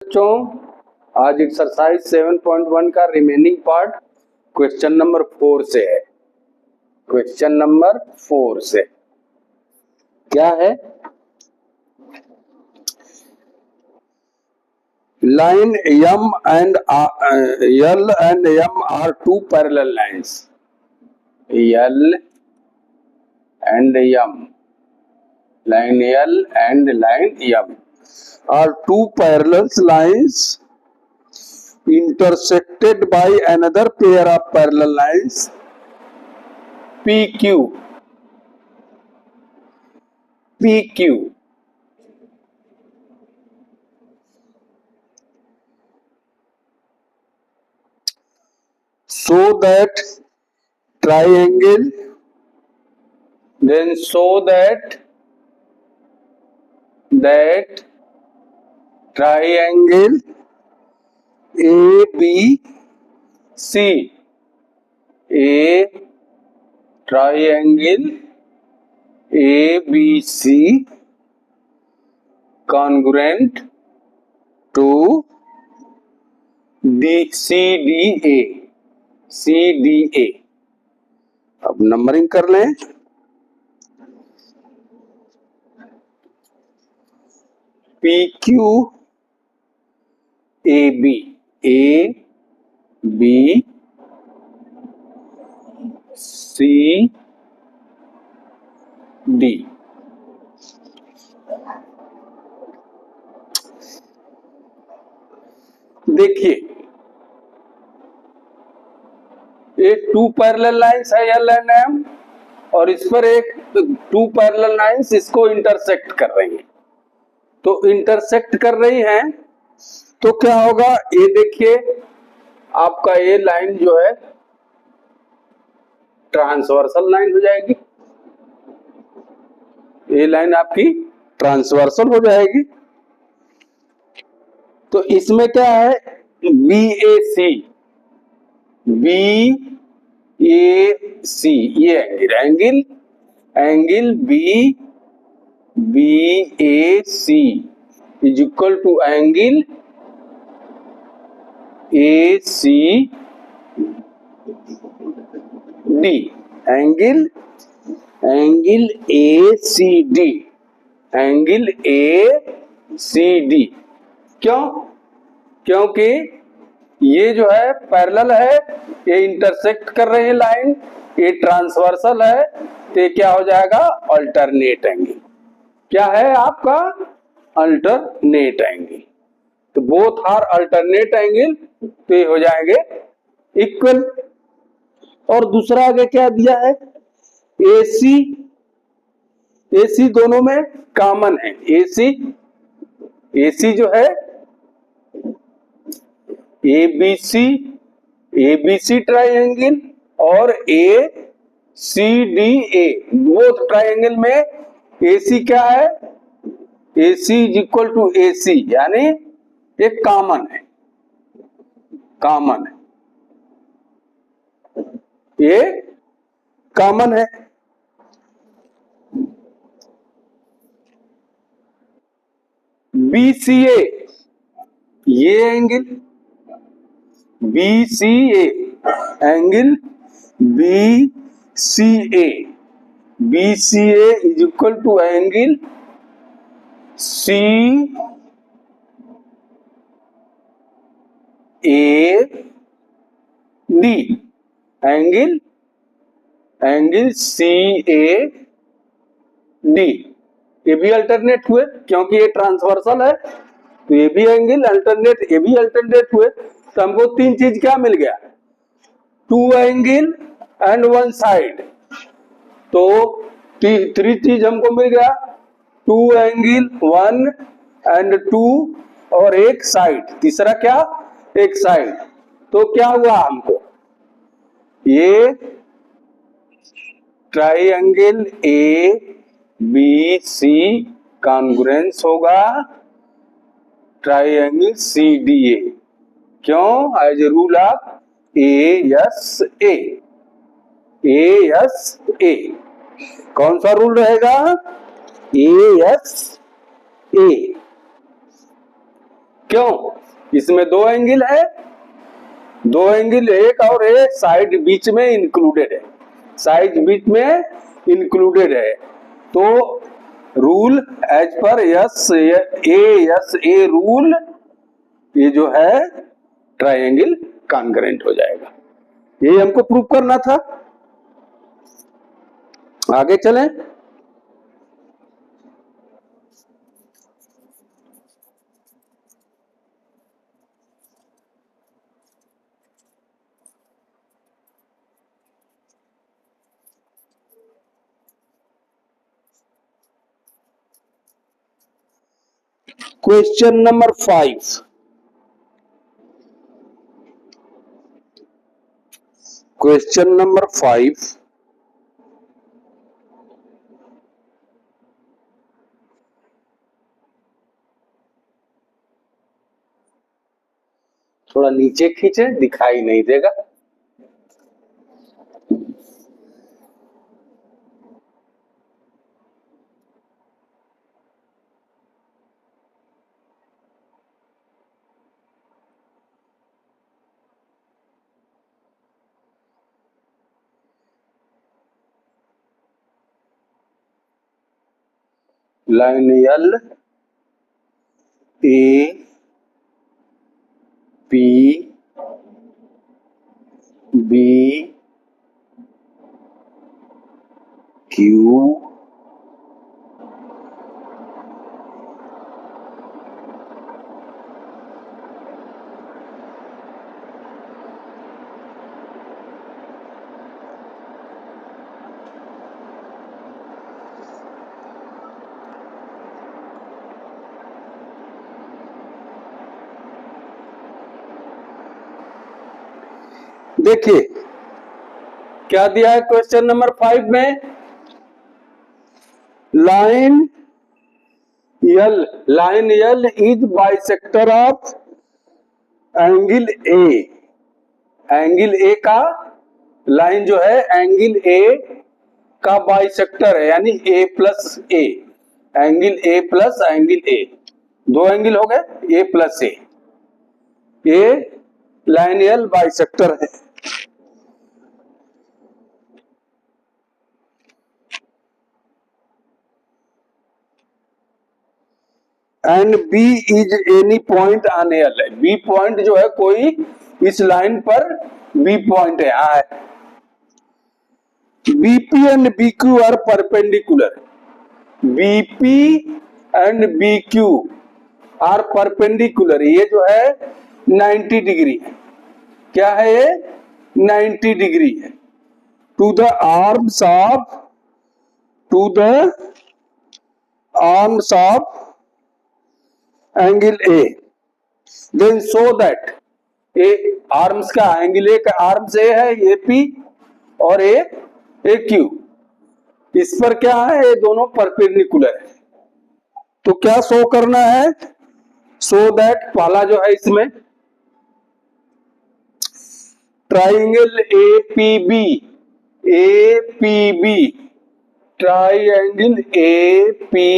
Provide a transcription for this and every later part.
बच्चों, आज एक्सरसाइज 7.1 का रिमेनिंग पार्ट क्वेश्चन नंबर 4 से है। क्वेश्चन नंबर 4 से क्या है? Line M and L and M are two parallel lines. L and M, line L and line M are two parallel lines intersected by another pair of parallel lines PQ. So that triangle, then show that triangle ABC, triangle ABC congruent to CDA। अब numbering कर लें। PQ AB CD। देखिए, ये to parallel lines है L and M, और इस पर एक टू पैरेलल लाइंस इसको इंटरसेक्ट कर रही हैं। तो इंटरसेक्ट कर रही हैं तो क्या होगा? ये देखिए, आपका ये लाइन जो है ट्रांसवर्सल लाइन हो जाएगी। ये लाइन आपकी ट्रांसवर्सल हो जाएगी। तो इसमें क्या है? BAC, ये angle BAC is equal to angle ACD, angle ACD। क्यों? क्योंकि ये जो है पैरेलल है, ये इंटरसेक्ट कर रहे हैं लाइन, ये ट्रांसवर्सल है, तो ये क्या हो जाएगा? Alternate angle. क्या है आपका? Alternate angle. तो बोथ आर अल्टरनेट एंगल, तो ये हो जाएंगे इक्वल। और दूसरा आगे क्या दिया है? AC दोनों में कॉमन है। AC जो है ABC ट्राइंगल और ACDA, बोथ ट्राइंगल में AC क्या है? AC is equal to AC, यानी ये कॉमन है, ये कॉमन है। BCA, ये angle BCA, angle BCA is equal to angle CAD, angle CAD। ये भी अल्टरनेट हुए क्योंकि ये ट्रांसवर्सल है, तो ये भी एंगल अल्टरनेट, ये भी अल्टरनेट हुए। तो हमको तीन चीज क्या मिल गया? Two angle and one side. तो थ्री चीज हमको मिल गया, two angle, one and two, और एक साइड। तीसरा क्या? एक साइड। तो क्या हुआ हमको? ये ट्राइंगल ABC कॉन्ग्रुएंस होगा ट्राइंगल CDA। क्यों? As a rule of ASA। कौन सा रूल रहेगा? ASA। क्यों? इसमें दो एंगल है, दो एंगल, एक और एक साइड बीच में इंक्लूडेड है, साइड बीच में इंक्लूडेड है। तो रूल एज पर एस ए रूल, ये जो है ट्राइंगल कॉन्ग्रुएंट हो जाएगा। यही हमको प्रूव करना था। आगे चलें। Question number 5। क्वेश्चन नंबर 5, थोड़ा नीचे खींचे, दिखाई नहीं देगा। Line L A P B Q देखिए क्या दिया है क्वेश्चन नंबर 5 में। Line L is bisector of angle A. Angle A का, लाइन जो है एंगल ए का बाइसेक्टर है, यानी A plus A, angle A plus angle A, दो एंगल हो गए ए प्लस ए, ये लाइन यल बाइसेक्टर है। And B is any point on L. B point जो है कोई इस लाइन पर बी पॉइंट है। BP and BQ are perpendicular. BP and BQ are perpendicular. ये जो है 90 डिग्री है। क्या है ये? 90 डिग्री है। To the arms of angle A, then so that A arms का, एंगल ए का आर्म्स ए है, ए पी और ए क्यू, इस पर क्या है, ये दोनों परपेंडिकुलर है। तो क्या शो करना है? सो दैट पहला जो है इसमें triangle A P B, triangle A P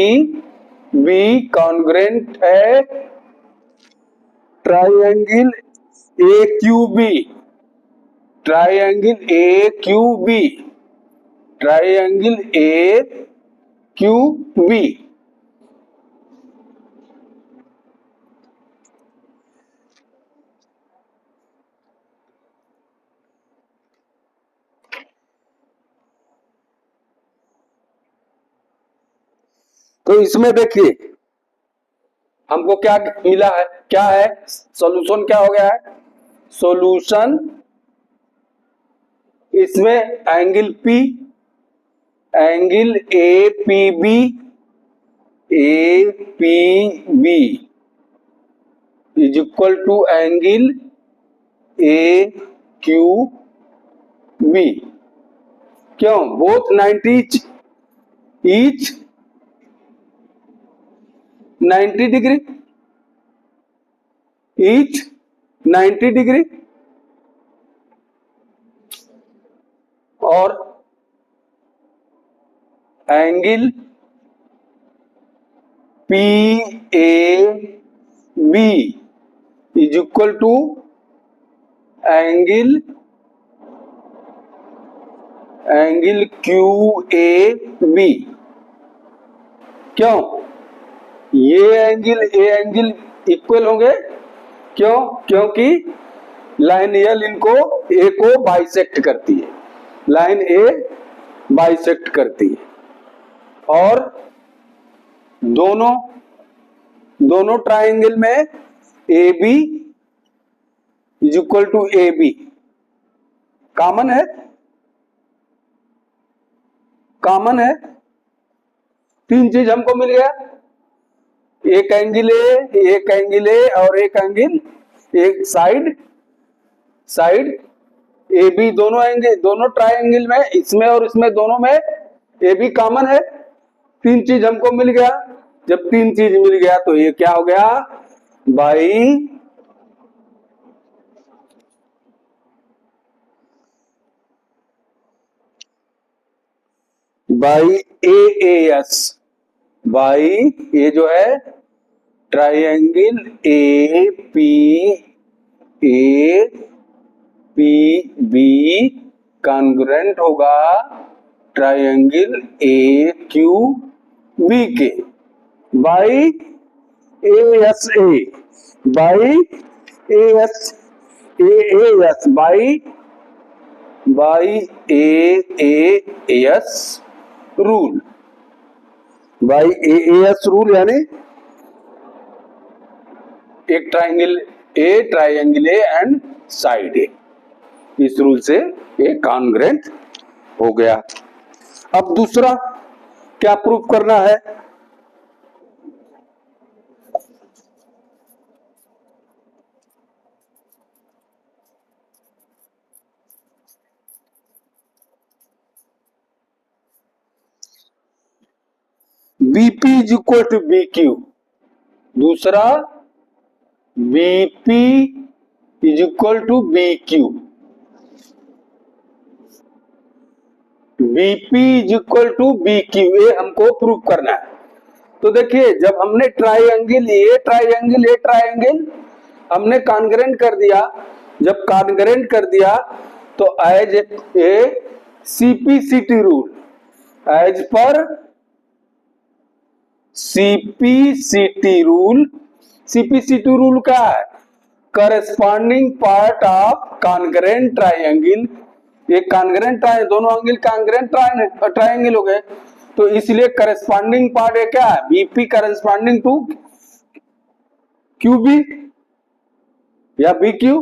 B congruent है triangle A Q B, triangle A Q B, triangle A Q B. तो इसमें देखिए हमको क्या मिला है, क्या है सॉल्यूशन, क्या हो गया है सॉल्यूशन। इसमें angle P, angle A P B is equal to angle A Q B. क्यों? Both 90 each 90 degree, each 90 degree, और angle P A B is equal to angle Q A B. क्यों? ये angle equal होंगे। क्यों? क्योंकि line L इनको ए को bisect करती है, लाइन ए बाइसेक्ट करती है। और दोनों ट्राइंगल में A B is equal to A B common है, कॉमन है। तीन चीज हमको मिल गया, एक एंगल ए और एक एंगल, एक साइड ए बी, दोनों ट्राइंगल में, इसमें और इसमें दोनों में ए बी कॉमन है। तीन चीज हमको मिल गया। जब तीन चीज मिल गया तो ये क्या हो गया, बाई ए जो है triangle A P B congruent होगा ट्राइंगल ए क्यू बी के, by A S by A S rule, by A S rule, यानी एक triangle A and side A, इस रूल से ये कॉन्ग्रुएंट हो गया। अब दूसरा क्या प्रूफ करना है, BP is equal to B Q. दूसरा BP is equal to B Q, BP is equal to B Q, ये हमको प्रूव करना है। तो देखिए, जब हमने ट्राइंगल हमने कॉन्ग्रुएंट कर दिया, जब कॉन्ग्रुएंट कर दिया तो as a CPCT rule, as per CPCT rule क्या है, corresponding part of congruent triangle. ये कॉन्ग्रुएंट दोनों एंगल कॉन्ग्रुएंट ट्राइंगल हो गए, तो इसलिए करस्पॉन्डिंग पार्ट है क्या है, बीपी करस्पॉन्डिंग टू क्यूबी या बी क्यू,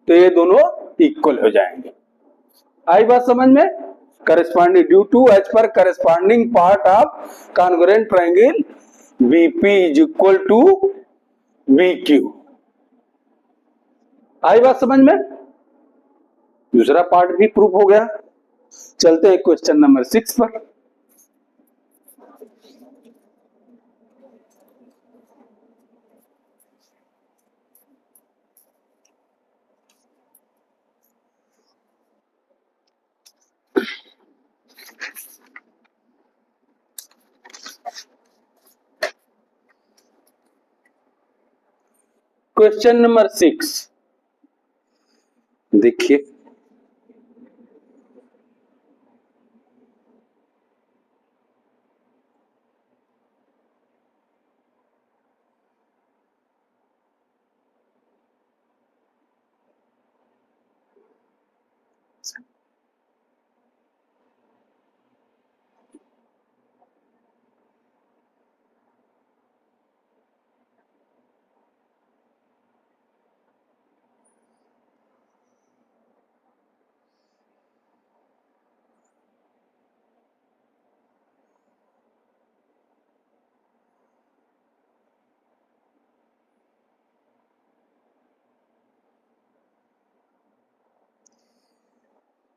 तो ये दोनों इक्वल हो जाएंगे। आई बात समझ में, करस्पॉन्डिंग ड्यू टू एज पर corresponding part of congruent triangle BP is equal to B Q. आई बात समझ में, दूसरा पार्ट भी प्रूफ हो गया। चलते हैं क्वेश्चन नंबर 6 पर। क्वेश्चन नंबर 6 देखिए,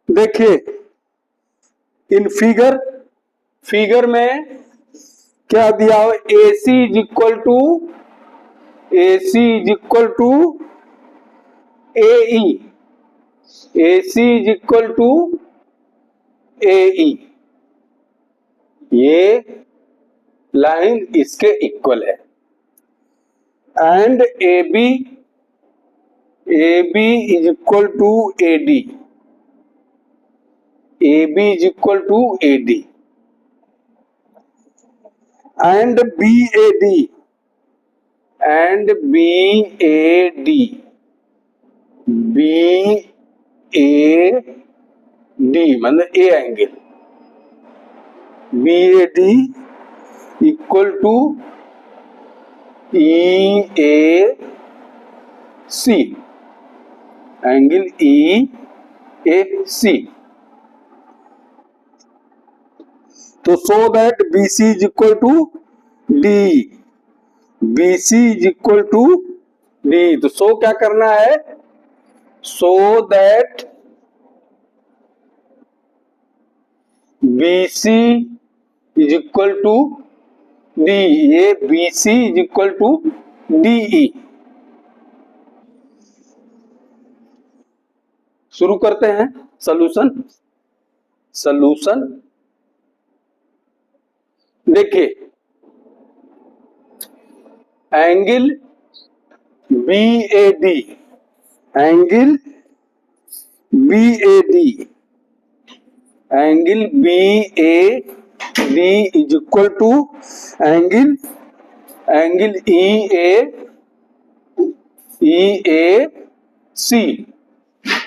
देखिए इन फिगर में क्या दिया हो, AC is equal to AE, AC is equal to AE, ये लाइन इसके इक्वल है, and AB A B is equal to A D, A B is equal to A D and B A D, and B A D, B A D मतलब a angle, B A D equal to E A C, angle E A C. तो so that B C is equal to D, B C is equal to D. तो so क्या करना है, so that B C is equal to D, ये B C is equal to D E. शुरू करते हैं solution. Solution देखिए, angle B A D, angle B A D, angle B A D is equal to angle, angle E A C,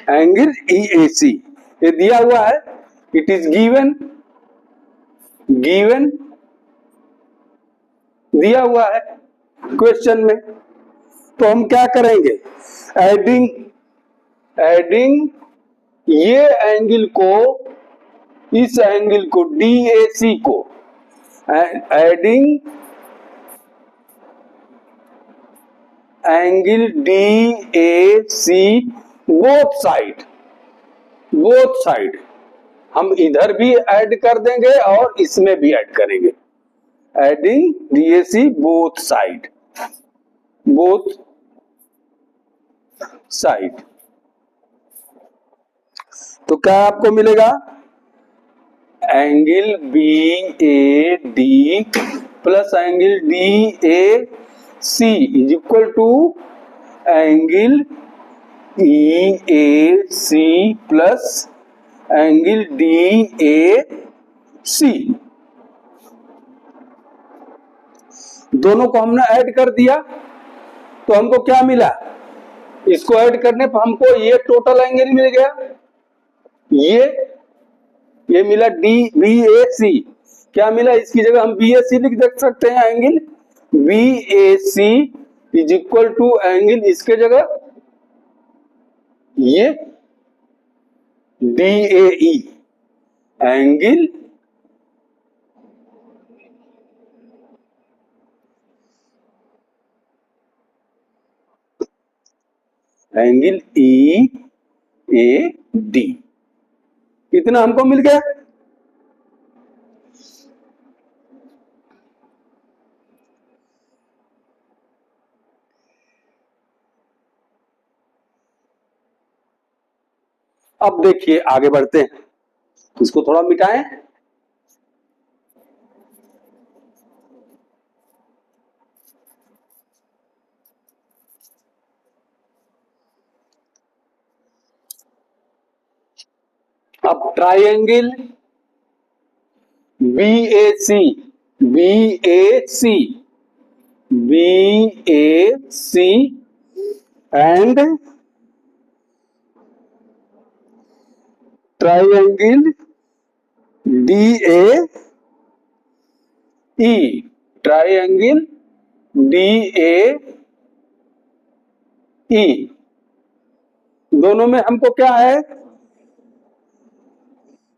angle E A C. ये दिया हुआ है, it is given, given दिया हुआ है क्वेश्चन में। तो हम क्या करेंगे, एडिंग, एडिंग ये एंगल को, इस एंगल को डी ए सी को, adding angle D A C both side, both side हम इधर भी ऐड कर देंगे और इसमें भी ऐड करेंगे, adding DAC both side, both side. तो क्या आपको मिलेगा, angle B A D plus angle D A C is equal to angle E A C plus angle D A C. दोनों को हमने ऐड कर दिया तो हमको क्या मिला, इसको ऐड करने पर हमको ये टोटल एंगल मिल गया, ये मिला डी बी ए सी। क्या मिला, इसकी जगह हम बी ए सी लिख देख सकते हैं, angle B A C is equal to angle, इसके जगह ये D A E, angle angle E A D, इतना हमको मिल गया। अब देखिए आगे बढ़ते हैं, इसको थोड़ा मिटाएं। अब triangle B A C, B A C, B A C and triangle D A E, triangle D A E, दोनों में हमको क्या है,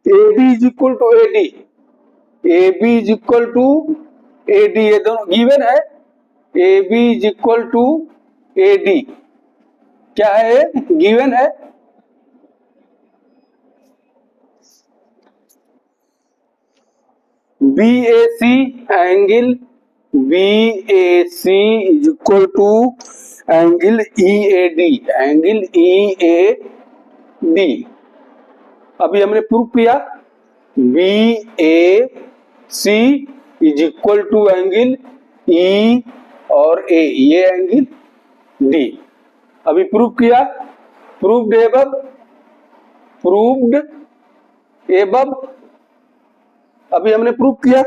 A B is equal to A D, A B is equal to A D, ये दोनों given है, A B is equal to A D क्या है, गिवन है। B A C angle B A C is equal to angle E A D, angle E A D. अभी हमने proof किया, B A C is equal to angle E और A, ये angle D. अभी prove किया, proved above, proved above, अभी हमने prove किया।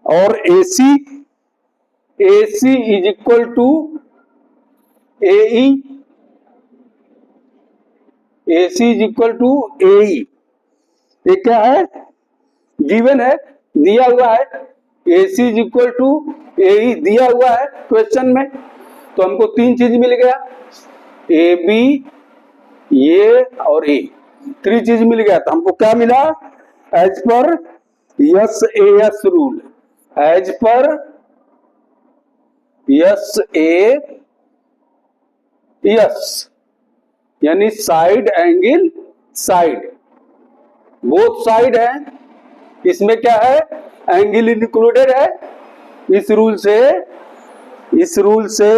और AC, AC is equal to AE, AC is equal to AE, ये क्या है, गिवन है, दिया हुआ है। AC is equal to AE दिया हुआ है क्वेश्चन में, तो हमको तीन चीज मिल गया, AB, ये और A, थ्री चीज मिल गया। तो हमको क्या मिला, as per SAS rule, as per SAS, यानी side angle side, both side है, इसमें क्या है, एंगल इंक्लूडेड है। इस रूल से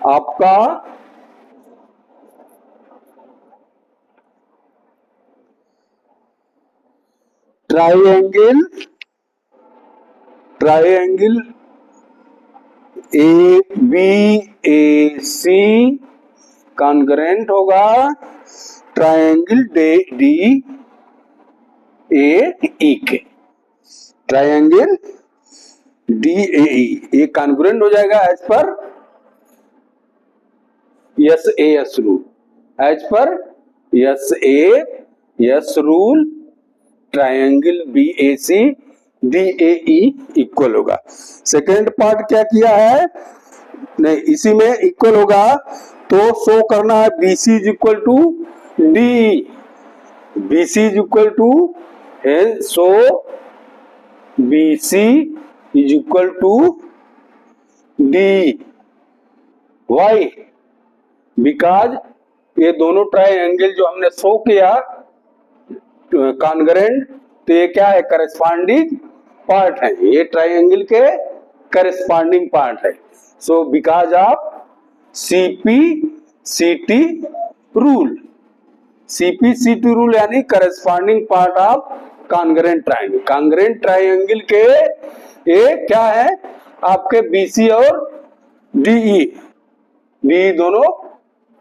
आपका ट्राइएंगल ABAC कॉन्ग्रेंट होगा ट्राइएंगल DAE के, ट्राइएंगल DAE ये कॉन्ग्रेंट हो जाएगा as per SAS rule, as per SAS rule triangle BAC DAE equal होगा। सेकेंड पार्ट क्या किया है, नहीं इसी में इक्वल होगा तो शो करना है BC is equal to DE, BC is equal to, so BC is equal to DE, why, because ये दोनों ट्राइएंगल जो हमने शो किया कॉन्ग्रेंट, तो ये क्या है, करस्पॉन्डिंग पार्ट है, ये ट्राइएंगल के करस्पॉन्डिंग पार्ट है। So because of CP-CT rule, CP-CT rule यानी corresponding part of congruent triangle, congruent triangle के ये क्या है, आपके BC और DE दोनों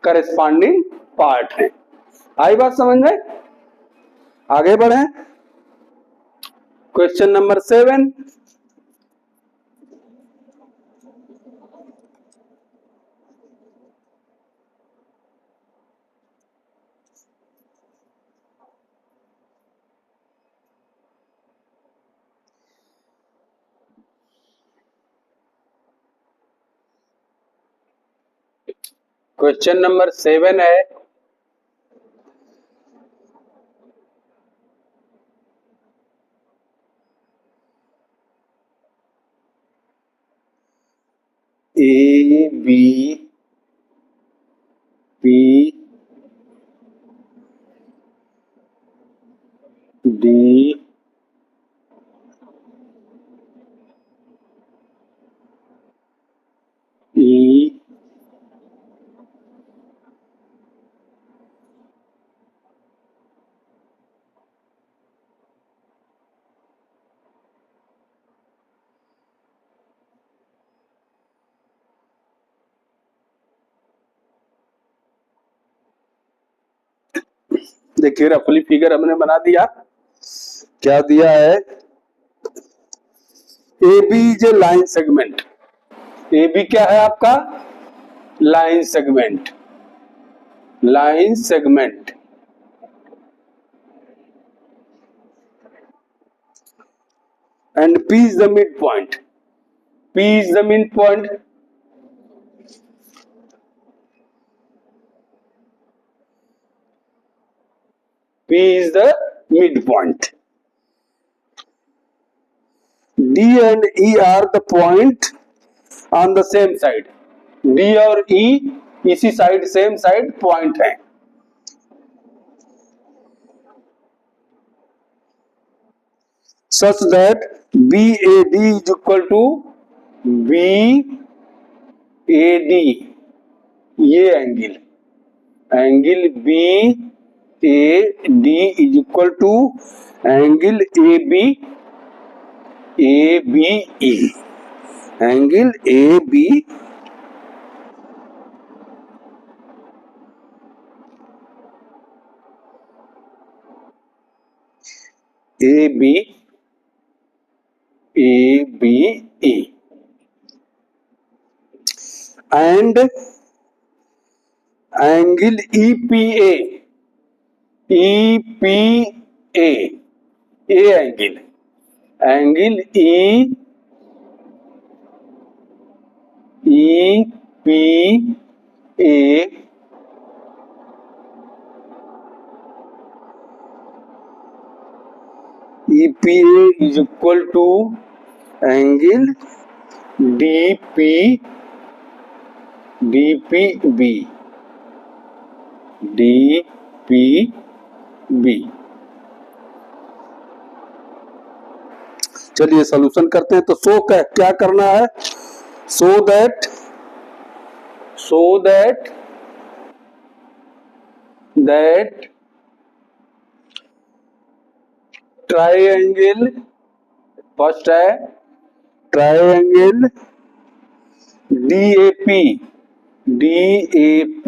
करस्पॉन्डिंग पार्ट है। आई बात समझ में, आगे बढ़े, क्वेश्चन नंबर 7, क्वेश्चन नंबर 7 है, ABP DE देखिए रफली फिगर हमने बना दिया, क्या दिया है, AB is a line segment, AB क्या है आपका, line segment, line segment, and P is the midpoint, P is the midpoint, P is the midpoint, D and E are the point on the same side, D और E इसी side same side point है। such that BAD is equal to BAD, ये angle BAD is equal to angle ABE, angle A B A B and angle EPA A angle EPA is equal to angle DPB चलिए solution करते हैं। तो क्या करना है, so that triangle, first है triangle DAP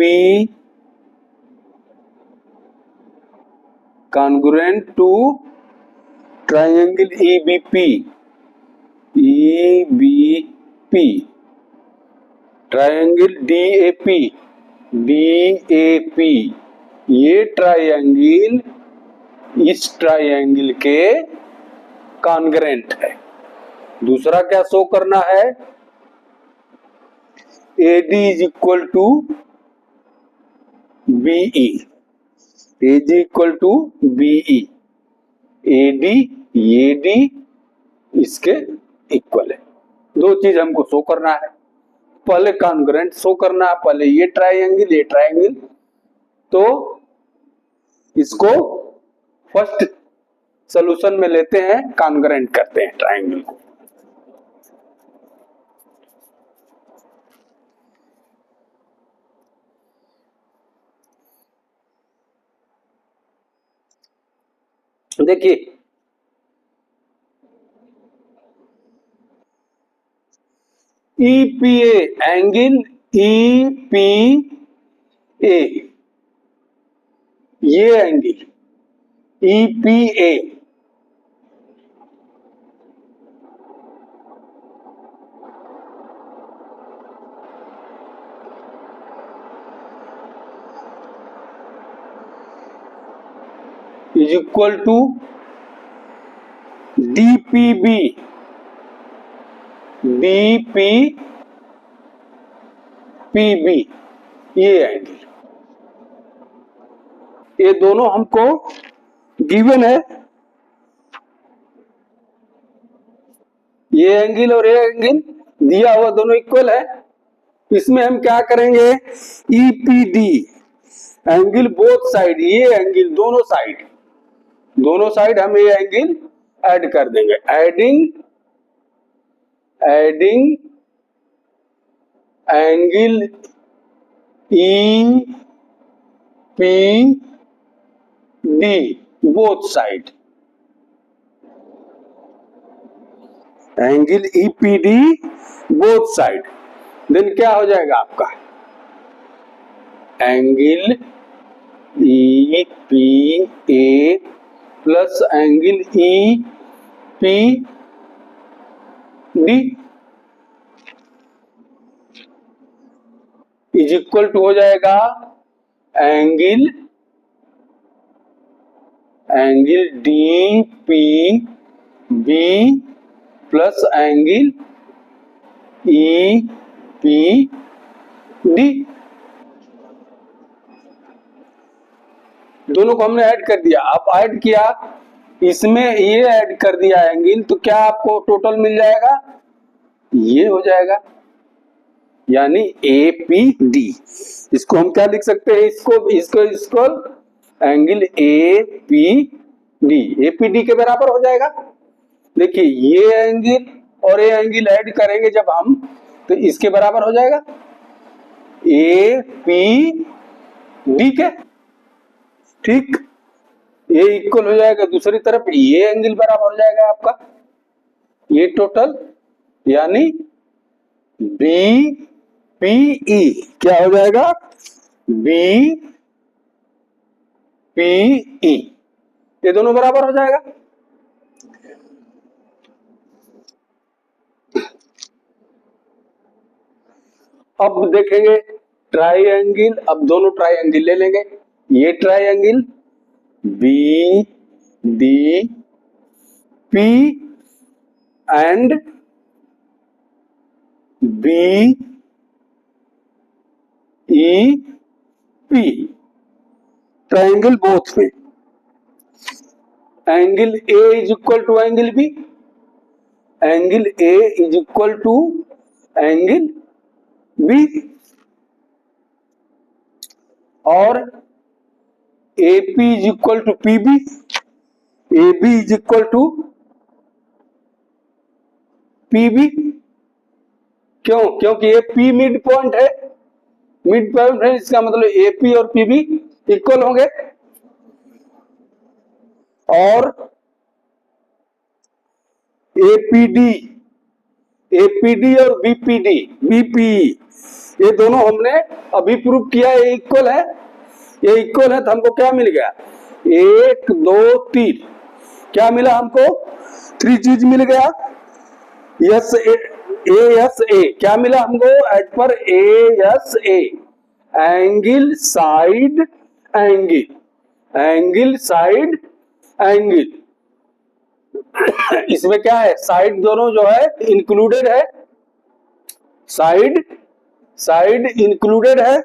congruent to triangle EBP triangle DAP ये triangle इस ट्राइंगल के कॉन्ग्रेंट है। दूसरा क्या शो करना है, AD is equal to BE, AD इसके इक्वल है। दो चीज हमको शो करना है, पहले कॉन्ग्रेंट शो करना है, पहले ये ट्राइंगल, तो इसको फर्स्ट सॉल्यूशन में लेते हैं, कॉन्ग्रेंट करते हैं ट्राइंगल को। देखिए EPA एंगल EPA, ये angle EPA is equal to DPB, ये एंगल, ये दोनों हमको गिवन है, ये एंगल और ये एंगल दिया हुआ दोनों इक्वल है। इसमें हम क्या करेंगे, EPD एंगल बोथ साइड, ये एंगल दोनों साइड हम ये एंगल ऐड कर देंगे, adding angle EPD both side, angle EPD both side, then क्या हो जाएगा आपका, angle EPA plus angle EPD is equal to हो जाएगा angle DPB plus angle EPD। दोनों को हमने ऐड कर दिया। अब ऐड किया, इसमें ये ऐड कर दिया एंगल, तो क्या आपको टोटल मिल जाएगा, ये हो जाएगा, यानी APD। इसको हम क्या लिख सकते हैं, इसको एंगल APD के बराबर हो जाएगा। देखिए ये एंगल और ये एंगल ऐड करेंगे जब हम, तो इसके बराबर हो जाएगा APD के, ठीक, ये इक्वल हो जाएगा। दूसरी तरफ ये एंगल बराबर हो जाएगा आपका ये टोटल, यानी बी पी ई, क्या हो जाएगा? बी पी ई, ये दोनों बराबर हो जाएगा। अब देखेंगे ट्राइएंगल, अब दोनों ट्राइएंगल ले लेंगे। ये triangle B D P and B E P, triangle both में angle A is equal to angle B, angle A is equal to angle B, और A P is equal to P B, A B is equal to P B. क्यों? क्योंकि ये P mid point है, mid point है, इसका मतलब A P और P B equal होंगे। और एपीडी, एपीडी और बीपीडी, बीपीई, ये दोनों हमने अभी प्रूव किया है, ये इक्वल है, ये इक्वल है। तो हमको क्या मिल गया? 1 2 3, क्या मिला हमको? 3 चीज मिल गया। यस ए, एस ए क्या मिला हमको? एज पर S A, angle side angle, angle side angle. इसमें क्या है? साइड दोनों जो है इंक्लूडेड है, साइड साइड इंक्लूडेड है,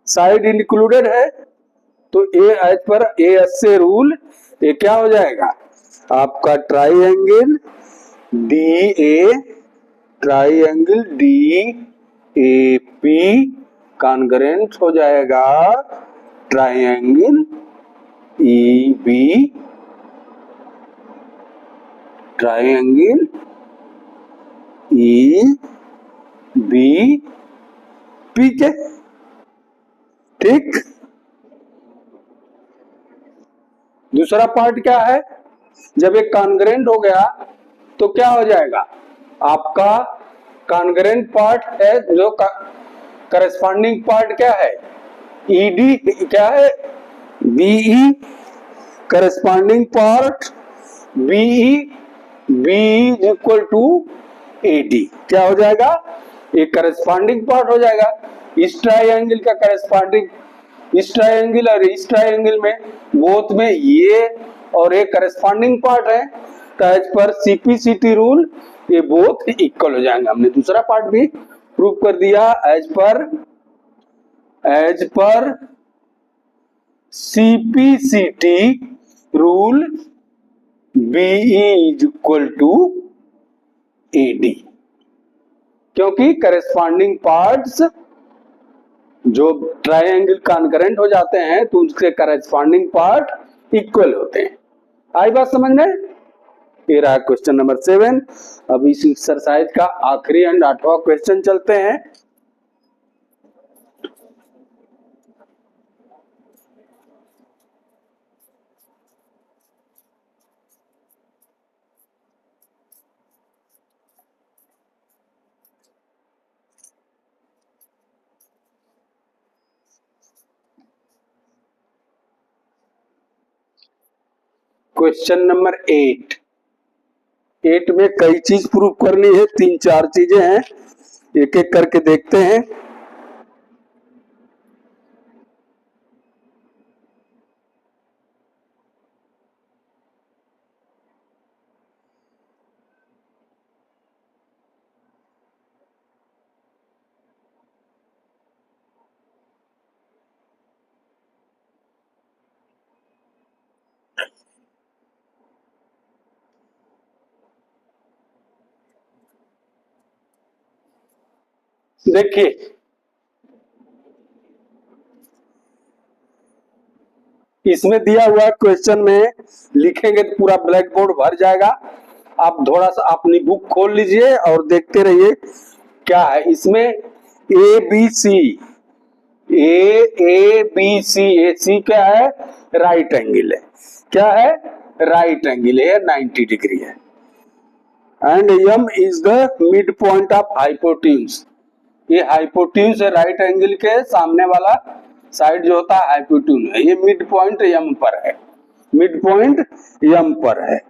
साइड इंक्लूडेड है। तो ए एज पर ए एस से रूल, ये क्या हो जाएगा आपका? Triangle D A, triangle D A P congruent हो जाएगा triangle E B, triangle E B P के। ठीक, दूसरा पार्ट क्या है? जब एक कॉन्ग्रुएंट हो गया तो क्या हो जाएगा आपका? कॉन्ग्रुएंट पार्ट है जो करस्पॉन्डिंग पार्ट क्या है? ईडी क्या है? BE, corresponding part BE, B is equal to AD, क्या हो जाएगा? एक करस्पॉन्डिंग पार्ट हो जाएगा। इस ट्राइएंगल का करस्पॉन्डिंग, इस ट्राइएंगल और इस ट्राइएंगल में बोथ में ये और एक करस्पॉन्डिंग पार्ट है। तो एज पर सीपीसीटी रूल ये बोथ इक्वल हो जाएंगे। हमने दूसरा पार्ट भी प्रूव कर दिया। As per CPCT rule BE is equal to AD, क्योंकि करस्पॉन्डिंग पार्ट्स जो ट्राइएंगल कॉन्करेंट हो जाते हैं तो उसके करस्पॉन्डिंग पार्ट इक्वल होते हैं। आई बात समझ में? ये रहा क्वेश्चन नंबर 7। अब इस एक्सरसाइज का आखिरी एंड 8वां क्वेश्चन चलते हैं। क्वेश्चन नंबर 8 में कई चीज प्रूव करनी है, 3-4 चीजें हैं, एक एक करके देखते हैं। देखिए, इसमें दिया हुआ क्वेश्चन में लिखेंगे तो पूरा ब्लैक बोर्ड भर जाएगा। आप थोड़ा सा अपनी बुक खोल लीजिए और देखते रहिए क्या है इसमें। A B C, A B C, ए सी क्या है? राइट एंगल है। क्या है? राइट एंगल है, 90 डिग्री है। And M is the mid point of hypotenuse. ये हाइपोटेन्यूज है, राइट एंगल के सामने वाला साइड जो होता है हाइपोटेन्यूज है, ये मिड पॉइंट एम पर है, मिड पॉइंट एम पर है।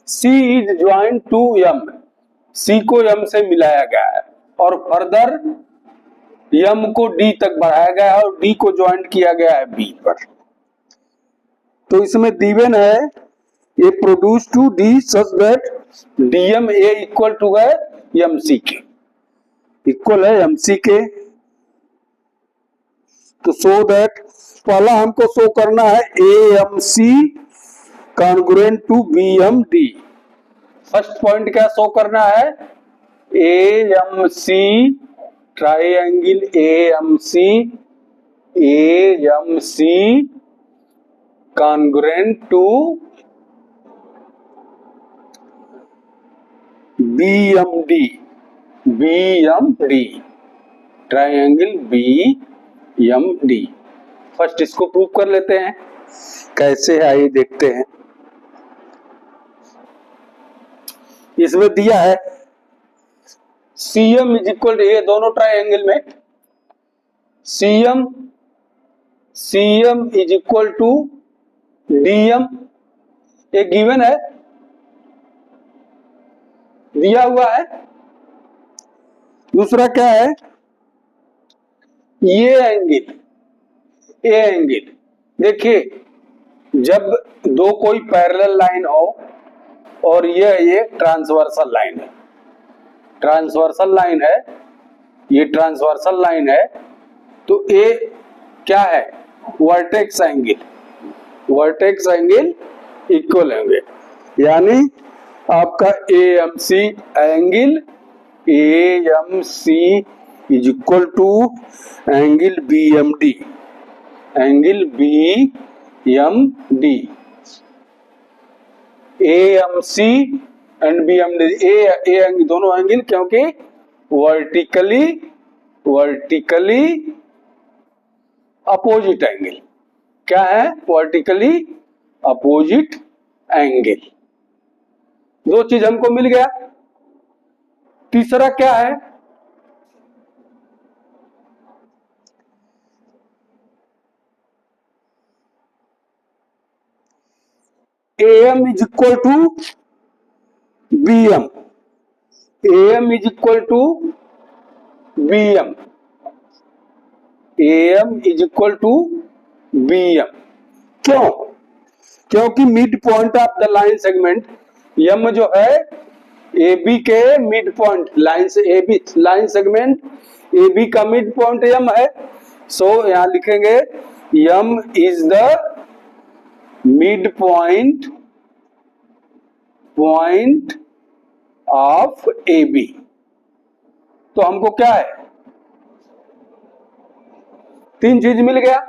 सी इज ज्वाइंट टू एम, सी को एम से मिलाया गया है और फर्दर एम को डी तक बढ़ाया गया है और डी को ज्वाइंट किया गया है बी पर। तो इसमें गिवन है A produce to D such that DM A equal to है एमसी के, इक्वल है एमसी के। तो सो दैट पहला हमको शो करना है A M C congruent to B M D. First point क्या शो करना है, A M C triangle A M C congruent to B M D, triangle B M D. First इसको prove कर लेते हैं, कैसे है आइए देखते हैं। इसमें दिया है CM इज इक्वल टू, ये दोनों ट्राइंगल में CM is equal to DM, ये गिवन है, दिया हुआ है। दूसरा क्या है, ये एंगल, ए एंगल, देखिए जब दो कोई पैरेलल लाइन हो और ये ट्रांसवर्सल लाइन है, ट्रांसवर्सल लाइन है, ये ट्रांसवर्सल लाइन है, तो ए क्या है, vertex angle, vertex angle equal होंगे, यानी आपका AMC angle AMC is equal to angle BMD, angle BMD, AMC and BMD, ए दोनों एंगल, क्योंकि वर्टिकली अपोजिट एंगल, क्या है, वर्टिकली अपोजिट एंगल। दो चीज हमको मिल गया। तीसरा क्या है, AM is equal to BM, AM is equal to BM, AM is equal to BM। क्यों, क्योंकि mid point of the line segment M जो है AB के मिड पॉइंट, लाइन से AB, लाइन सेगमेंट AB का मिड पॉइंट M है। So यहां लिखेंगे M is the mid point of AB। तो हमको क्या है, तीन चीज मिल गया।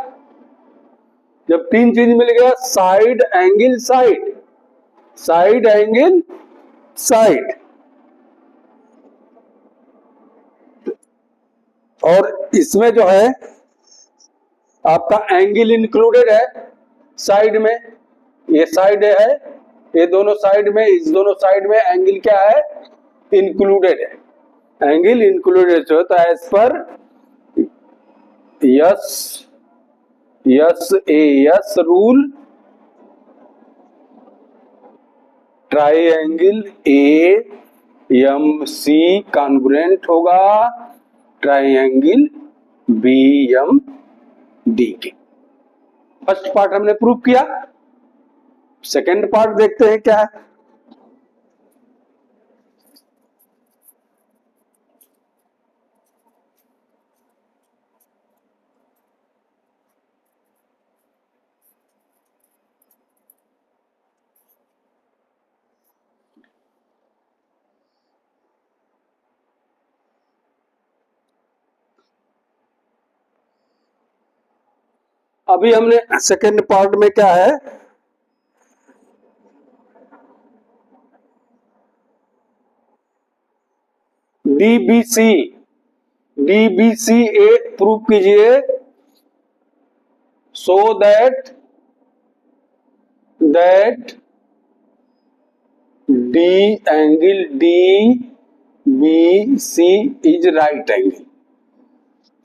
जब तीन चीज मिल गया, side angle side, side angle side, और इसमें जो है आपका एंगल इंक्लूडेड है साइड में, ये साइड है, ये दोनों साइड में, इस दोनों साइड में एंगल क्या है, इंक्लूडेड है, एंगल इंक्लूडेड होता है as per SAS rule. Triangle AMC congruent होगा ट्राइंगल BMD के। फर्स्ट पार्ट हमने प्रूव किया, सेकेंड पार्ट देखते हैं क्या है। अभी हमने सेकेंड पार्ट में क्या है, DBC ए प्रूव कीजिए, so that D angle D B C is right angle,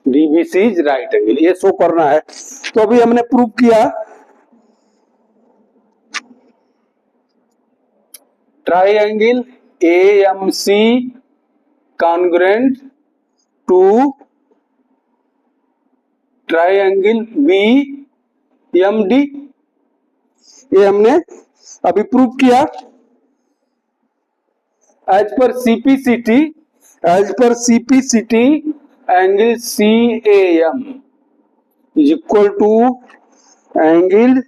DBC is right angle, ये शो करना है। तो अभी हमने प्रूव किया triangle AMC congruent to triangle BMD, ये हमने अभी प्रूव किया। As per CPCT angle CAM is equal to angle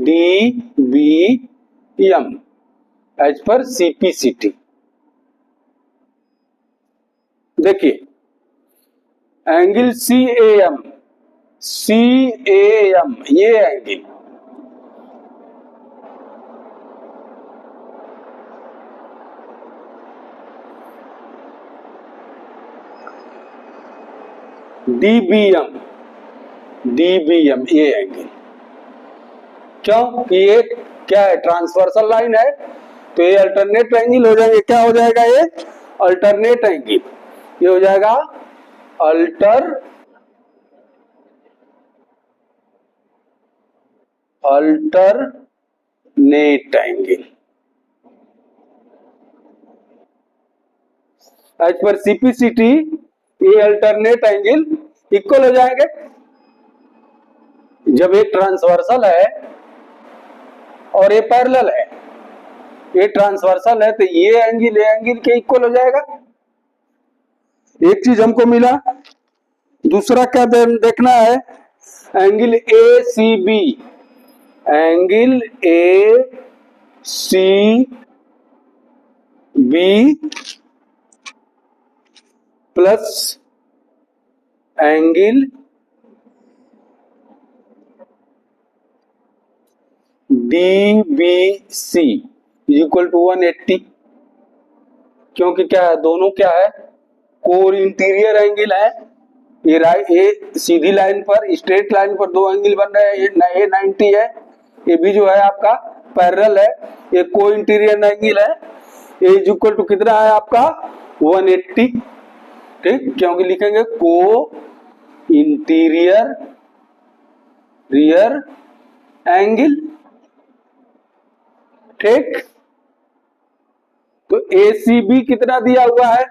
DBM as per CPCT। देखिए एंगल CAM ये एंगल DBM ये एंगल, क्यों कि ये क्या है, ट्रांसवर्सल लाइन है, तो ये अल्टरनेट एंगल हो जाएंगे। क्या हो जाएगा, ये अल्टरनेट एंगल, ये हो जाएगा alternate angle. As per CPCT ये अल्टरनेट एंगल इक्वल हो जाएंगे। जब एक ट्रांसवर्सल है और ये पैरेलल है, ये ट्रांसवर्सल है तो ये एंगल के इक्वल हो जाएगा। एक चीज हमको मिला, दूसरा क्या देखना है, angle ACB, angle ACB plus angle DBC equal to 180, क्योंकि क्या है, दोनों क्या है, कोर इंटीरियर एंगल है। ये सीधी लाइन पर, स्ट्रेट लाइन पर दो एंगल बन रहे हैं, ये 90 है, ये भी जो है आपका पैरेलल है, ये को इंटीरियर एंगल है, ये इज इक्वल टू कितना है आपका 180, ठीक, क्योंकि लिखेंगे को इंटीरियर रियर एंगल, ठीक। तो ACB कितना दिया हुआ है,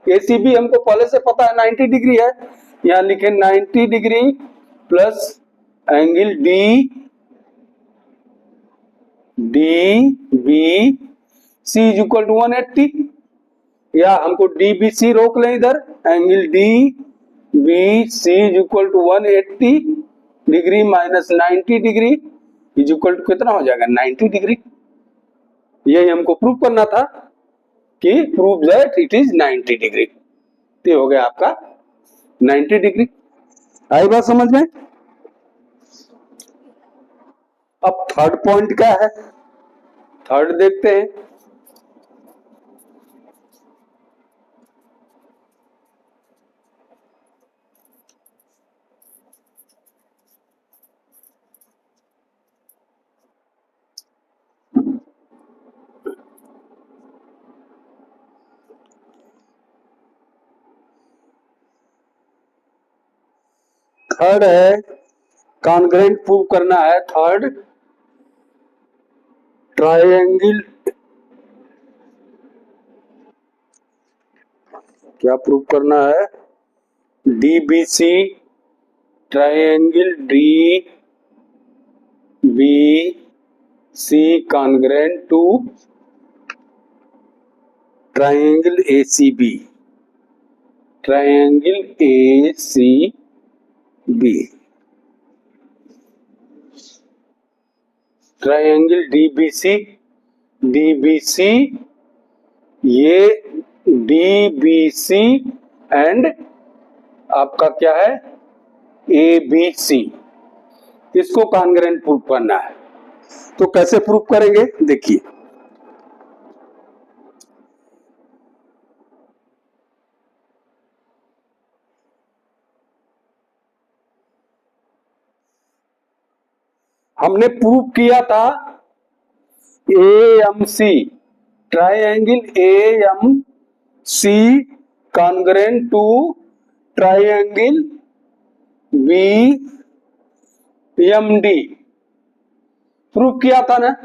ACB हमको पहले से पता है 90 डिग्री है, यहां लिखे 90 degree plus angle DBC is equal to 180, या हमको DBC रोक लें इधर, angle DBC is equal to 180 degree minus 90 degree is equal to कितना हो जाएगा 90 डिग्री। यही हमको प्रूव करना था कि prove that it is 90 degree, तो हो गया आपका 90 डिग्री। आई बात समझ में। अब थर्ड पॉइंट क्या है, थर्ड देखते हैं। थर्ड है कॉन्ग्रुएंट प्रूव करना है, थर्ड ट्रायंगल, क्या प्रूव करना है, DBC triangle DBC congruent to triangle ACB, triangle ACB, triangle DBC ये DBC एंड आपका क्या है ABC, इसको कॉन्ग्रुएंट प्रूव करना है। तो कैसे प्रूव करेंगे, देखिए हमने प्रूव किया था AMC triangle AMC congruent to triangle BMD prove किया था ना,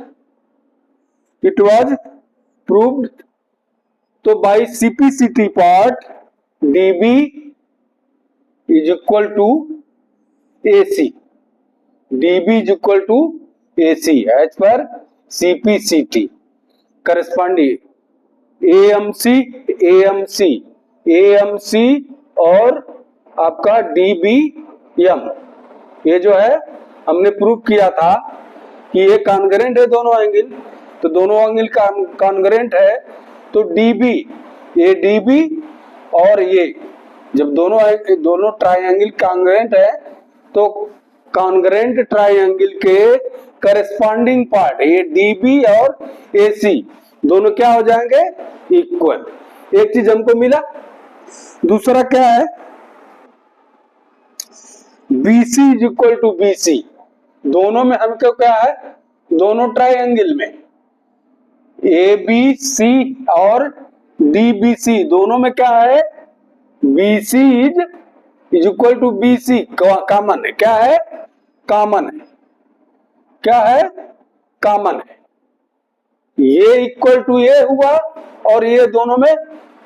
इट वाज प्रूव्ड। तो by CPCT part DB is equal to AC, DB is equal to AC as per CPCT corresponding AMC और आपका DBM, ये जो है हमने प्रूव किया था कि ये कॉन्ग्रुएंट है दोनों एंगल, तो दोनों एंगल कॉन्ग्रुएंट है, तो ये DB और ये जब दोनों ट्राइंगल कॉन्ग्रुएंट है तो कॉन्ग्रुएंट ट्राइंगल के करस्पॉन्डिंग पार्ट ये DB और AC दोनों क्या हो जाएंगे, इक्वल। एक चीज हमको मिला। दूसरा क्या है, BC is equal to BC, दोनों में हमको क्या है, दोनों ट्राइंगल में ABC और DBC दोनों में क्या है, BC is equal to BC common है। क्या है, कॉमन है। क्या है, कॉमन है। ये इक्वल टू ये हुआ और ये दोनों में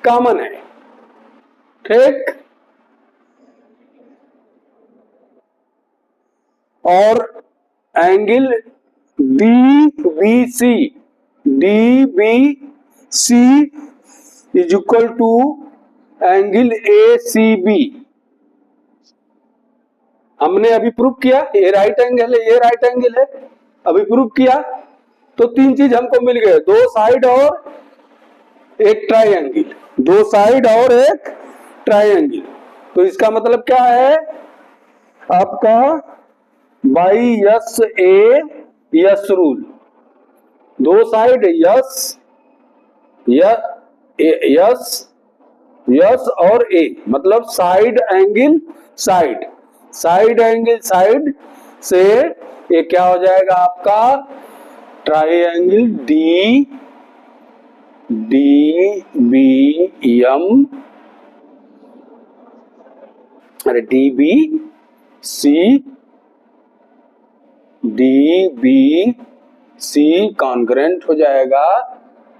कॉमन है। ठीक, और angle DBC is equal to angle ACB हमने अभी प्रूव किया। ये राइट एंगल है, ये राइट एंगल है, अभी प्रूव किया। तो तीन चीज हमको मिल गए, दो साइड और एक ट्राइंगल, दो साइड और एक ट्राइंगल। तो इसका मतलब क्या है, आपका बाई यस रूल, दो साइड यस और ए, मतलब side angle side angle side से ये क्या हो जाएगा आपका ट्राइंगल DBM, अरे DBC कॉन्ग्रुएंट हो जाएगा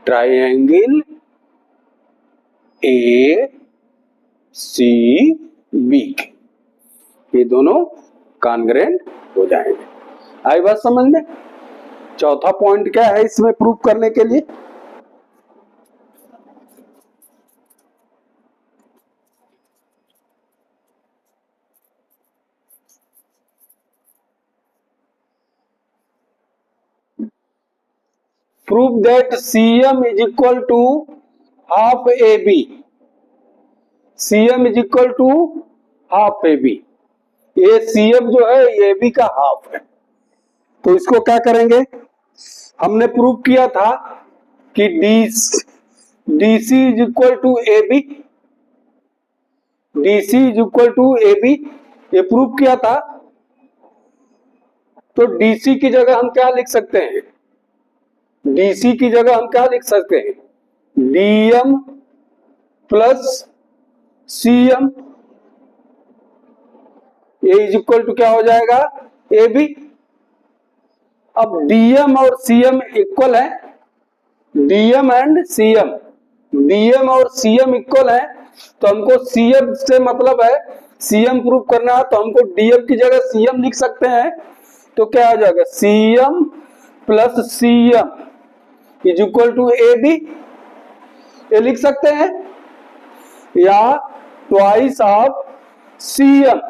ट्राइंगल ACB, ये दोनों कॉन्ग्रुएंट हो जाएंगे। आई बात समझ में। चौथा पॉइंट क्या है इसमें प्रूव करने के लिए, prove that CM is equal to half AB, CM is equal to half AB। ये CM जो है ये AB का हाफ है। तो इसको क्या करेंगे, हमने प्रूव किया था कि DC is equal to AB, DC is equal to AB, ये प्रूव किया था। तो DC की जगह हम क्या लिख सकते हैं, DC की जगह हम क्या लिख सकते हैं, DM प्लस CM, ये इज इक्वल टू क्या हो जाएगा, AB। अब DM और CM इक्वल है, DM एंड CM, DM और CM इक्वल है, तो हमको CM से मतलब है, CM प्रूव करना है, तो हमको DM की जगह CM लिख सकते हैं। तो क्या आ जाएगा, CM plus CM is equal to AB, ये लिख सकते हैं, या twice of CM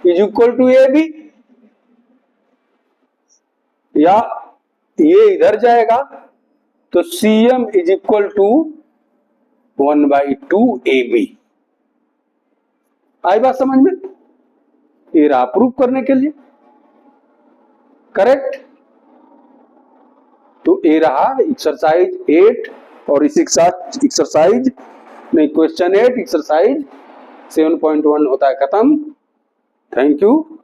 is equal to AB, या ये इधर जाएगा तो CM is equal to 1/2 AB। आई बात समझ में, ये रहा प्रूव करने के लिए, करेक्ट। तो ये रहा एक्सरसाइज 8, और इस एक्सरसाइज नहीं क्वेश्चन 8 एक्सरसाइज 7.1 होता है खत्म। Thank you.